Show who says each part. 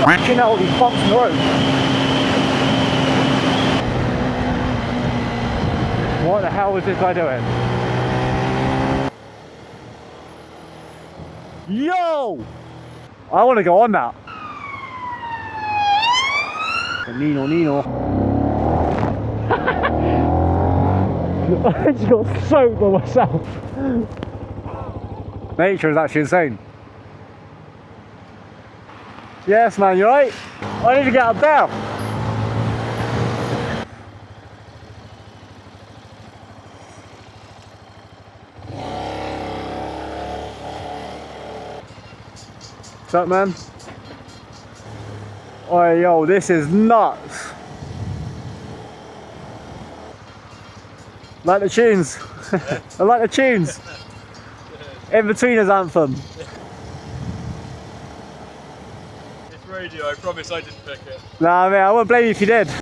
Speaker 1: Crashing out all these bumps in the road. What the hell was this guy doing? Yo! I want to go on that. Nino. I just got soaked by myself. Nature is actually insane. Yes, man, you right? I need to get up there. What's up, man? Oh, yo, this is nuts. Like the tunes. I like the tunes. In-Betweeners anthem.
Speaker 2: It's radio, I promise I didn't pick it.
Speaker 1: Nah, man, I wouldn't blame you if you did.